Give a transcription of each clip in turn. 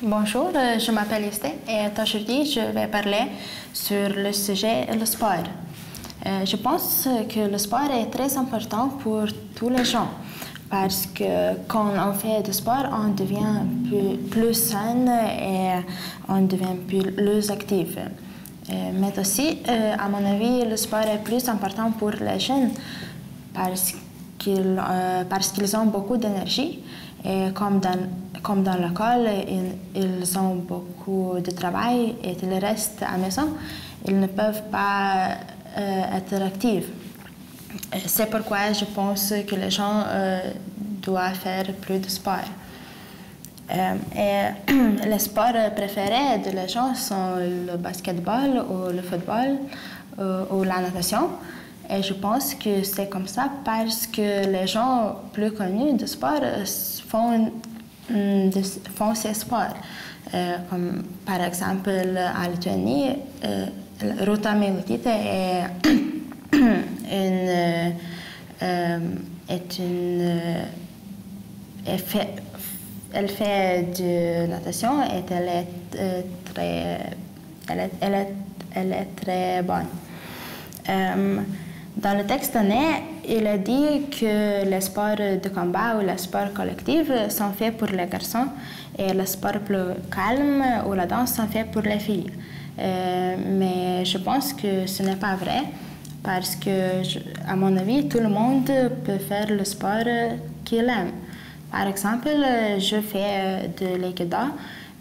Bonjour, je m'appelle Estée et aujourd'hui je vais parler sur le sujet le sport. Je pense que le sport est très important pour tous les gens parce que quand on fait du sport, on devient plus sain et on devient plus actif. Mais aussi, à mon avis, le sport est plus important pour les jeunes parce qu'ils ont beaucoup d'énergie. Et comme dans l'école, ils ont beaucoup de travail et ils restent à la maison, ils ne peuvent pas être actifs. C'est pourquoi je pense que les gens doivent faire plus de sport. Et les sports préférés des gens sont le basketball ou le football ou la natation. Et je pense que c'est comme ça parce que les gens plus connus de sport font ces sports. Comme par exemple à Lituanie, Rūta Meilutytė elle fait de natation et elle est très bonne. Dans le texte donné, il est dit que les sports de combat ou les sports collectifs sont faits pour les garçons et les sports plus calmes ou la danse sont faits pour les filles. Mais je pense que ce n'est pas vrai parce que, à mon avis, tout le monde peut faire le sport qu'il aime. Par exemple, je fais de l'aïkido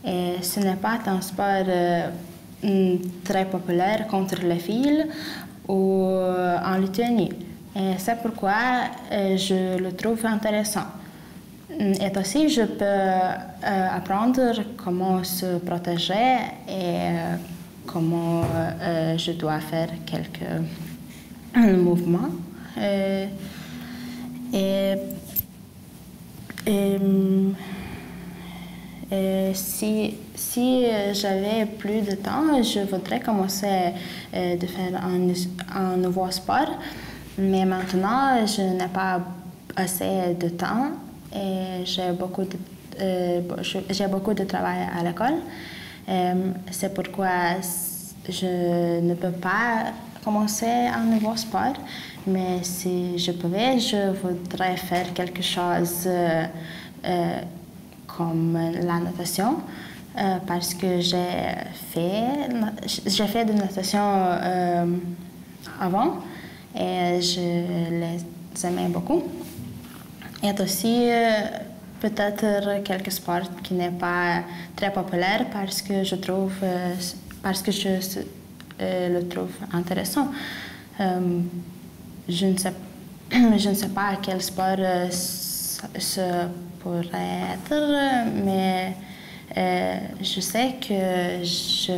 et ce n'est pas un sport très populaire contre les filles ou en Lituanie. Et c'est pourquoi je le trouve intéressant. Et aussi, je peux apprendre comment se protéger et comment je dois faire quelques mouvements. Si j'avais plus de temps, je voudrais commencer de faire un nouveau sport. Mais maintenant, je n'ai pas assez de temps et j'ai beaucoup de travail à l'école. C'est pourquoi je ne peux pas commencer un nouveau sport. Mais si je pouvais, je voudrais faire quelque chose comme la natation. Parce que j'ai fait de natation avant et je les aimais beaucoup. Et aussi peut-être quelques sports qui n'est pas très populaire parce que je le trouve intéressant. Je ne sais pas quel sport ce pourrait être, mais je sais que je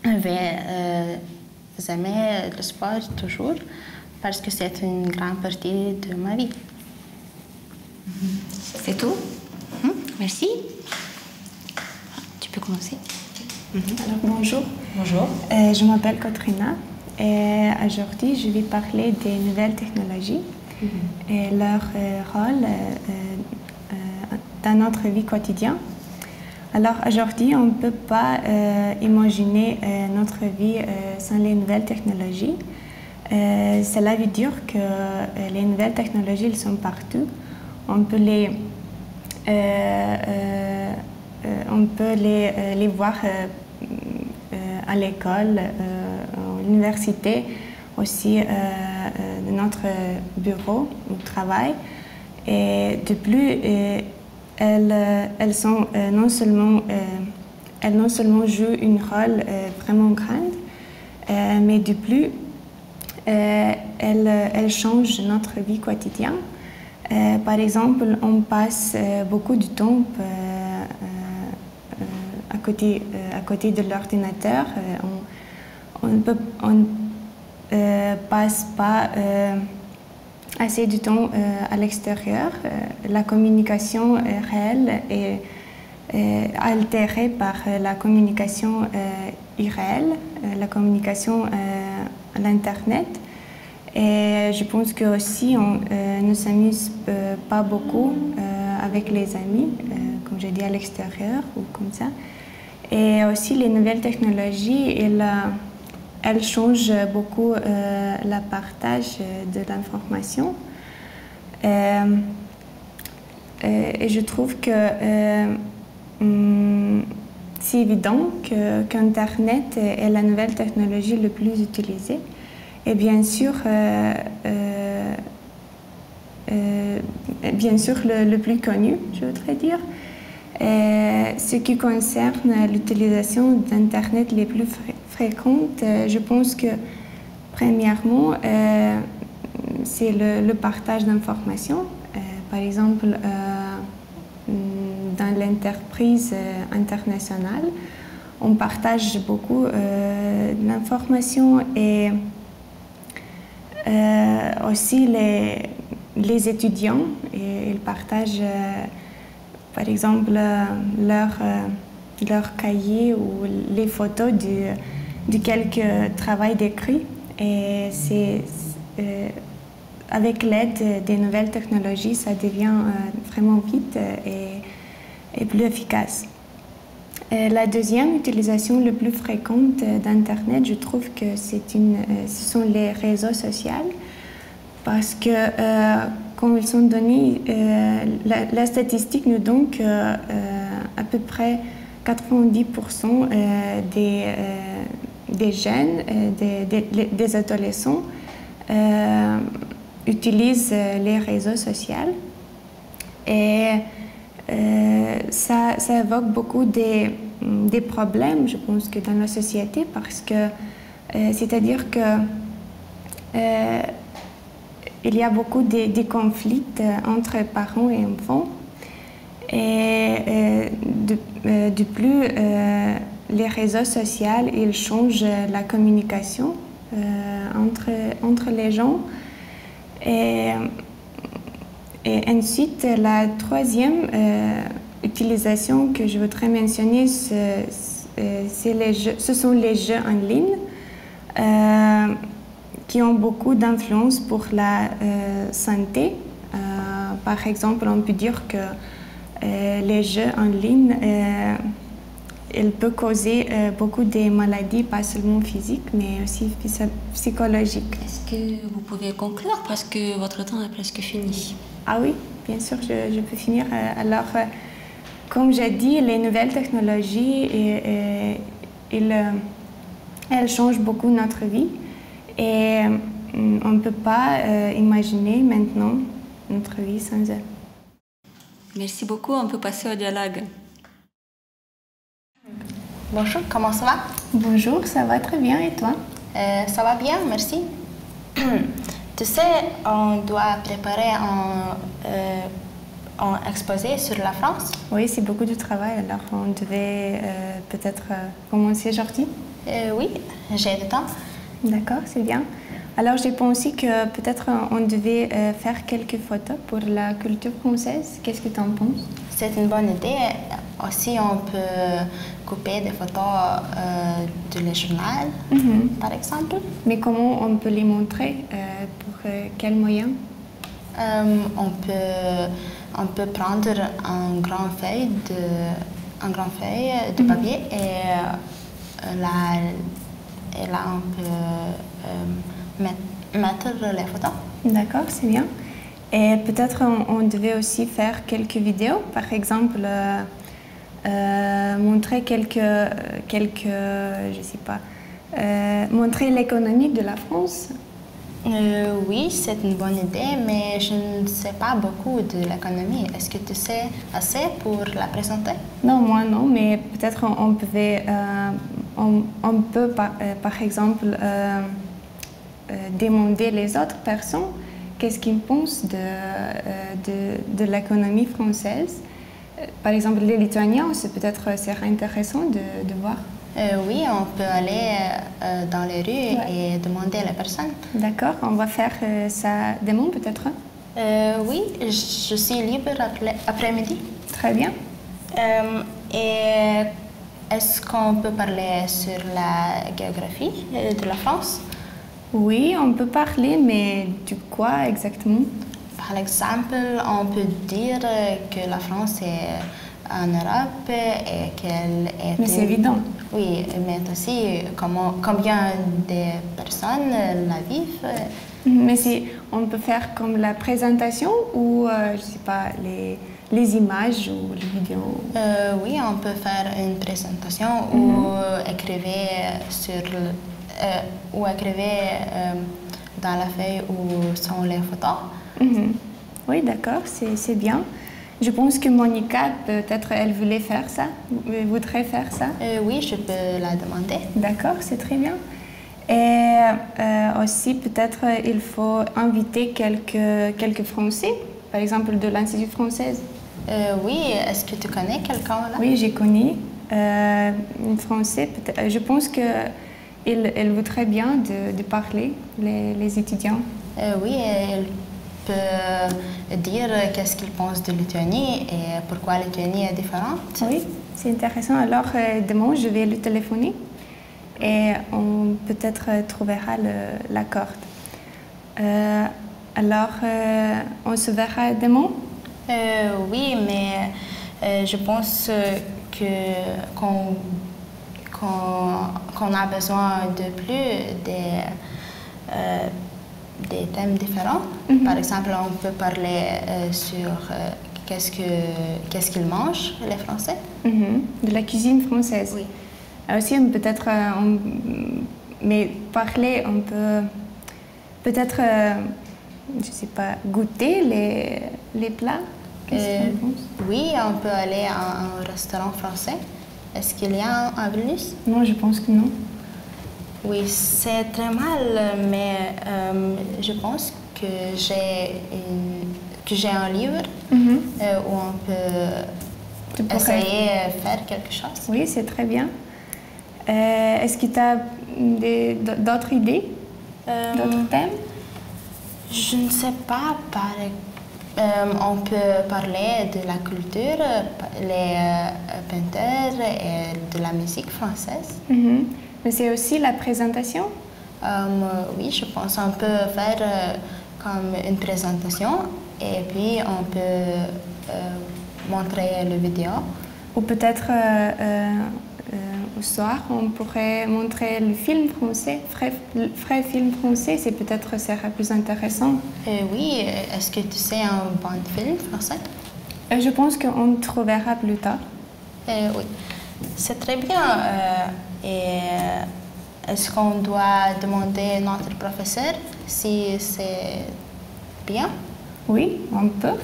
vais aimer le sport toujours parce que c'est une grande partie de ma vie. C'est tout. Merci. Tu peux commencer. Alors, bonjour. Bonjour. Je m'appelle Katrina et aujourd'hui je vais parler des nouvelles technologies et leur rôle dans notre vie quotidienne. Alors aujourd'hui, on ne peut pas imaginer notre vie sans les nouvelles technologies. Cela veut dire que les nouvelles technologies, elles sont partout. On peut les voir à l'école, à l'université, aussi dans notre bureau au travail. Et de plus, elles non seulement jouent un rôle vraiment grand, mais de plus, elles changent notre vie quotidienne. Par exemple, on passe beaucoup de temps à côté de l'ordinateur. On ne passe pas assez de temps à l'extérieur. La communication réelle est altérée par la communication irréelle, la communication à l'Internet. Et je pense que aussi on ne s'amuse pas beaucoup avec les amis, comme j'ai dit, à l'extérieur ou comme ça. Et aussi les nouvelles technologies, elles changent beaucoup le partage de l'information. Et je trouve que c'est évident qu'Internet est la nouvelle technologie la plus utilisée. Et bien sûr le plus connu, je voudrais dire. Ce qui concerne l'utilisation d'Internet les plus fréquentes, je pense que premièrement, c'est le partage d'informations. Par exemple, dans l'entreprise internationale, on partage beaucoup d'informations et aussi les étudiants, ils partagent par exemple leur cahier ou les photos de quelques travaux d'écrit. Et avec l'aide des nouvelles technologies, ça devient vraiment vite et plus efficace. La deuxième utilisation la plus fréquente d'Internet, je trouve que ce sont les réseaux sociaux, parce que quand ils sont donnés, la statistique nous donne qu'à peu près 90% des jeunes, des adolescents utilisent les réseaux sociaux. Et ça évoque beaucoup des problèmes, je pense, que dans la société, parce que c'est-à-dire que il y a beaucoup de conflits entre parents et enfants. Et de plus, les réseaux sociaux, ils changent la communication entre les gens. Et ensuite, la troisième utilisation que je voudrais mentionner, ce sont les jeux en ligne qui ont beaucoup d'influence pour la santé. Par exemple, on peut dire que les jeux en ligne, ils peuvent causer beaucoup de maladies, pas seulement physiques, mais aussi psychologiques. Est-ce que vous pouvez conclure parce que votre temps est presque fini? Ah oui, bien sûr, je peux finir. Alors, comme j'ai dit, les nouvelles technologies, elles changent beaucoup notre vie. Et on ne peut pas imaginer maintenant notre vie sans elles. Merci beaucoup, on peut passer au dialogue. Bonjour, comment ça va? Bonjour, ça va très bien et toi? Ça va bien, merci. Tu sais, on doit préparer un exposé sur la France. Oui, c'est beaucoup de travail, alors on devait peut-être commencer aujourd'hui? Oui, j'ai du temps. D'accord, c'est bien. Alors j'ai pensé que peut-être on devait faire quelques photos pour la culture française. Qu'est-ce que tu en penses? C'est une bonne idée. Aussi, on peut couper des photos de les journaux, par exemple. Mais comment on peut les montrer? Pour quels moyens? On peut prendre un grand feuille de papier et là on peut mettre les photos. D'accord, c'est bien. Et peut-être on devait aussi faire quelques vidéos, par exemple montrer je sais pas, montrer l'économie de la France. Oui, c'est une bonne idée, mais je ne sais pas beaucoup de l'économie. Est-ce que tu sais assez pour la présenter? Non, moi non, mais peut-être on peut par exemple demander les autres personnes qu'est-ce qu'ils pensent de l'économie française. Par exemple, les Lituaniens, c'est peut-être intéressant de voir. Oui, on peut aller dans les rues et demander à la personne. D'accord, on va faire ça demain peut-être. Oui, je suis libre après-midi. Très bien. Et est-ce qu'on peut parler sur la géographie de la France? Oui, on peut parler, mais de quoi exactement? Par exemple, on peut dire que la France est en Europe et qu'elle est... Mais c'est évident. Oui, mais aussi combien de personnes la vivent. Mais si on peut faire comme la présentation ou, je sais pas, les images ou les vidéos? Oui, on peut faire une présentation ou écrivez dans la feuille où sont les photos. Oui, d'accord, c'est bien. Je pense que Monica, peut-être, elle voulait faire ça, voudrait faire ça. Oui, je peux la demander. D'accord, c'est très bien. Et aussi, peut-être, il faut inviter quelques Français, par exemple de l'Institut français. Oui, est-ce que tu connais quelqu'un là? Oui, j'ai connu une Française. Je pense qu'elle voudrait bien de parler, les étudiants. Oui, elle peut dire qu'est-ce qu'il pense de Lituanie et pourquoi la Lituanie est différente. Oui, c'est intéressant. Alors, demain, je vais le téléphoner et on peut-être trouvera l'accord. Alors, on se verra demain? Oui, mais je pense qu'on a besoin de plus des thèmes différents. Par exemple, on peut parler sur qu'est-ce qu'ils mangent, les Français. De la cuisine française. Oui. Aussi, peut-être, mais parler, on peut peut-être, je sais pas, goûter les plats. Oui, on peut aller à un restaurant français. Est-ce qu'il y a un Vilnius? Non, je pense que non. Oui, c'est très mal, mais je pense que j'ai un livre où on peut essayer de faire quelque chose. Oui, c'est très bien. Est-ce que tu as d'autres idées, d'autres thèmes? Je ne sais pas. On peut parler de la culture, les peinteurs et de la musique française. Mais c'est aussi la présentation? Oui, je pense qu'on peut faire comme une présentation et puis on peut montrer la vidéo. Ou peut-être au soir, on pourrait montrer le film français, le vrai film français, c'est peut-être sera plus intéressant. Oui, est-ce que tu sais un bon film français? Je pense qu'on trouvera plus tard. Oui, c'est très bien. Et est-ce qu'on doit demander à notre professeur si c'est bien? Oui, on peut.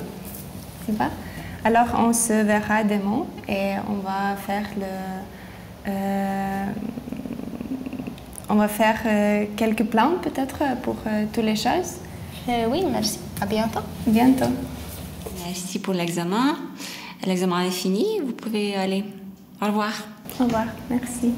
C'est pas. Alors, on se verra demain et on va faire quelques plans peut-être pour toutes les choses. Oui, merci. À bientôt. Bientôt. Merci pour l'examen. L'examen est fini. Vous pouvez aller. Au revoir. Au revoir. Merci.